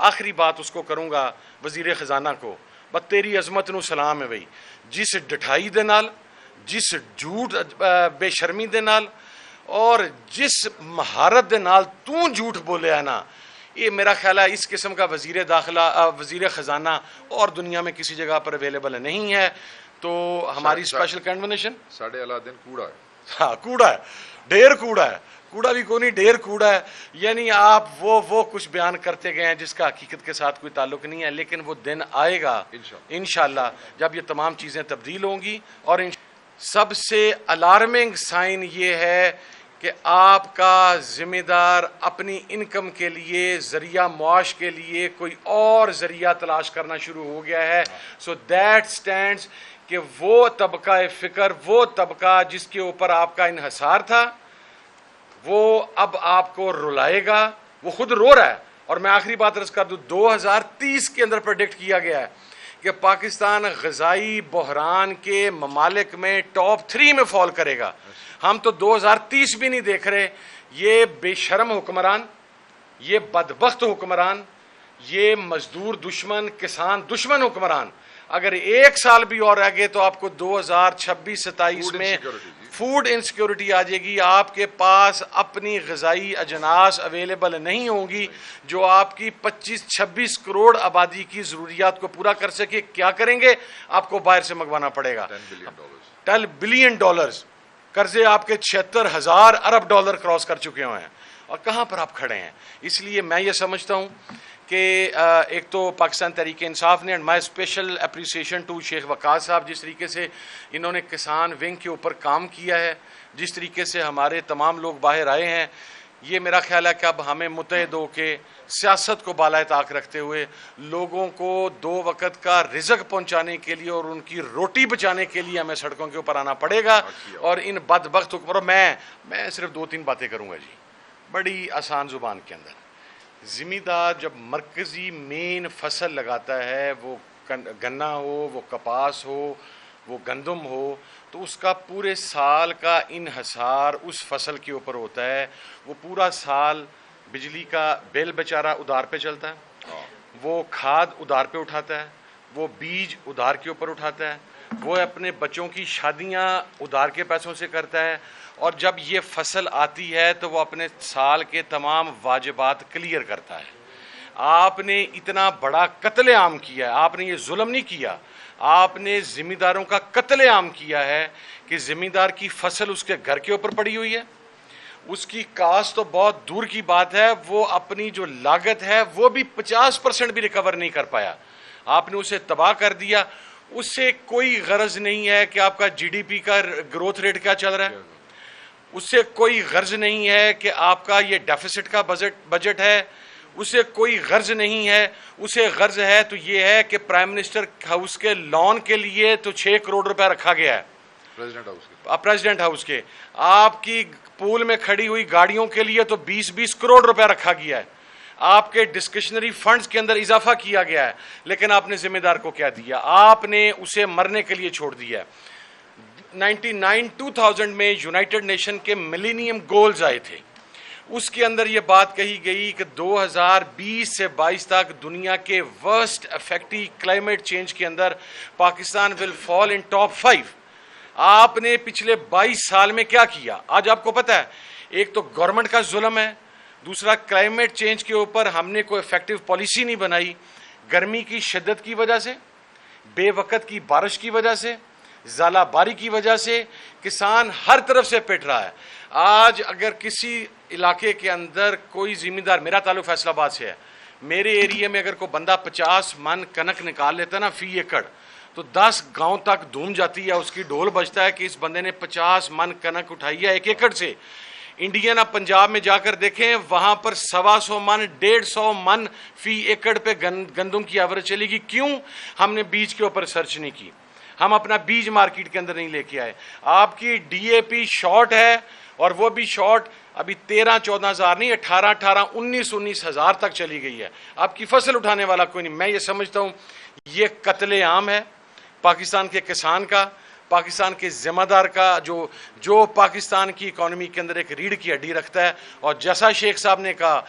آخری بات اس کو کروں گا وزیر خزانہ کو، بس تیری عظمت نو سلام ہے بھائی، جس ڈٹھائی دے نال، جس جھوٹ بے شرمی دے نال اور جس مہارت دے نال تو جھوٹ بولے ہے نا، یہ میرا خیال ہے اس قسم کا وزیر داخلہ وزیر خزانہ اور دنیا میں کسی جگہ پر اویلیبل نہیں ہے. تو ہماری اسپیشل کنڈونیشن ساڑھے الادین کوڑا ہے. ہاں کوڑا ہے، ڈھیر کوڑا ہے، کوڑا بھی کوئی نہیں ڈھیر کوڑا ہے. یعنی آپ وہ کچھ بیان کرتے گئے ہیں جس کا حقیقت کے ساتھ کوئی تعلق نہیں ہے، لیکن وہ دن آئے گا انشاءاللہ جب یہ تمام چیزیں تبدیل ہوں گی. اور سب سے الارمنگ سائن یہ ہے کہ آپ کا ذمہ دار اپنی انکم کے لیے، ذریعہ معاش کے لیے کوئی اور ذریعہ تلاش کرنا شروع ہو گیا ہے. سو دیٹ سٹینڈز کہ وہ طبقہ فکر، وہ طبقہ جس کے اوپر آپ کا انحصار تھا، وہ اب آپ کو رلائے گا. وہ خود رو رہا ہے. اور میں آخری بات عرض کر دوں، 2030 کے اندر پریڈکٹ کیا گیا ہے کہ پاکستان غذائی بحران کے ممالک میں ٹاپ 3 میں فال کرے گا. ہم تو 2030 بھی نہیں دیکھ رہے. یہ بے شرم حکمران، یہ بدبخت حکمران، یہ مزدور دشمن، کسان دشمن حکمران اگر ایک سال بھی اور رہ گئے تو آپ کو 2026-27 میں فوڈ انسیکیورٹی آ جائے گی. آپ کے پاس اپنی غذائی اجناس اویلیبل نہیں ہوں گی جو آپ کی 25-26 کروڑ آبادی کی ضروریات کو پورا کر سکے. کیا کریں گے؟ آپ کو باہر سے منگوانا پڑے گا. $10 بلین قرضے آپ کے 76,000 ارب ڈالر کراس کر چکے ہوئے ہیں. اور کہاں پر آپ کھڑے ہیں؟ اس لیے میں یہ سمجھتا ہوں کہ ایک تو پاکستان تحریک انصاف نے، and my special appreciation to Sheikh Waqas صاحب، جس طریقے سے انہوں نے کسان ونگ کے اوپر کام کیا ہے، جس طریقے سے ہمارے تمام لوگ باہر آئے ہیں. یہ میرا خیال ہے کہ اب ہمیں متحد ہو کے سیاست کو بالائے طاق رکھتے ہوئے لوگوں کو 2 وقت کا رزق پہنچانے کے لیے اور ان کی روٹی بچانے کے لیے ہمیں سڑکوں کے اوپر آنا پڑے گا. اور ان بدبخت حکمروں میں صرف 2-3 باتیں کروں گا جی، بڑی آسان زبان کے اندر. زمیندار جب مرکزی مین فصل لگاتا ہے، وہ گنا ہو، وہ کپاس ہو، وہ گندم ہو، تو اس کا پورے سال کا انحصار اس فصل کے اوپر ہوتا ہے. وہ پورا سال بجلی کا بل بیچارہ ادھار پہ چلتا ہے، وہ کھاد ادھار پہ اٹھاتا ہے، وہ بیج ادھار کے اوپر اٹھاتا ہے، وہ اپنے بچوں کی شادیاں ادھار کے پیسوں سے کرتا ہے. اور جب یہ فصل آتی ہے تو وہ اپنے سال کے تمام واجبات کلیئر کرتا ہے. آپ نے اتنا بڑا قتل عام کیا ہے، آپ نے یہ ظلم نہیں کیا، آپ نے ذمہ داروں کا قتل عام کیا ہے کہ ذمہ دار کی فصل اس کے گھر کے اوپر پڑی ہوئی ہے. اس کی کاسٹ تو بہت دور کی بات ہے، وہ اپنی جو لاگت ہے وہ بھی 50% بھی ریکور نہیں کر پایا. آپ نے اسے تباہ کر دیا. اس سے کوئی غرض نہیں ہے کہ آپ کا GDP کا گروتھ ریٹ کیا چل رہا ہے، اس سے کوئی غرض نہیں ہے کہ آپ کا یہ ڈیفیسٹ کا بجٹ ہے، اسے کوئی غرض نہیں ہے. اسے غرض ہے تو یہ ہے کہ پرائم منسٹر ہاؤس کے لان کے لیے تو 6 کروڑ روپے رکھا گیا ہے پریزیڈنٹ ہاؤس کے. آپ کی پول میں کھڑی ہوئی گاڑیوں کے لیے تو 20 کروڑ روپے رکھا گیا ہے. آپ کے ڈسکشنری فنڈز کے اندر اضافہ کیا گیا ہے. لیکن آپ نے ذمہ دار کو کیا دیا؟ آپ نے اسے مرنے کے لیے چھوڑ دیا ہے. 2000 میں یونائٹڈ نیشن کے ملینیم گولز آئے تھے، اس کے اندر یہ بات کہی گئی کہ 2020 سے 22 تک دنیا کے ورسٹ افیکٹی کلائمیٹ چینج کے اندر پاکستان ول فال ان ٹاپ 5. آپ نے پچھلے 22 سال میں کیا کیا؟ آج آپ کو پتہ ہے، ایک تو گورنمنٹ کا ظلم ہے، دوسرا کلائمیٹ چینج کے اوپر ہم نے کوئی افیکٹو پالیسی نہیں بنائی. گرمی کی شدت کی وجہ سے، بے وقت کی بارش کی وجہ سے، ژالہ باری کی وجہ سے کسان ہر طرف سے پٹ رہا ہے. آج اگر کسی علاقے کے اندر کوئی ذمہ دار، میرا تعلق فیصل آباد سے ہے، میرے ایریے میں اگر کوئی بندہ 50 من کنک نکال لیتا ہے نا فی ایکڑ، تو 10 گاؤں تک دھوم جاتی ہے، اس کی ڈھول بجتا ہے کہ اس بندے نے 50 من کنک اٹھائی ہے 1 ایکڑ سے. انڈین آپ پنجاب میں جا کر دیکھیں، وہاں پر 125 من 150 من فی ایکڑ پہ گندم کی ایوریج چلے گی. کیوں؟ ہم نے بیج کے اوپر سرچ نہیں کی، ہم اپنا بیج مارکیٹ کے اندر نہیں لے کے آئے. آپ کی DAP شارٹ ہے، اور وہ بھی شارٹ ابھی 13-14 ہزار نہیں، 18-18 19 ہزار تک چلی گئی ہے. آپ کی فصل اٹھانے والا کوئی نہیں. میں یہ سمجھتا ہوں یہ قتل عام ہے پاکستان کے کسان کا، پاکستان کے ذمہ دار کا، جو پاکستان کی اکانومی کے اندر ایک ریڑھ کی ہڈی رکھتا ہے. اور جیسا شیخ صاحب نے کہا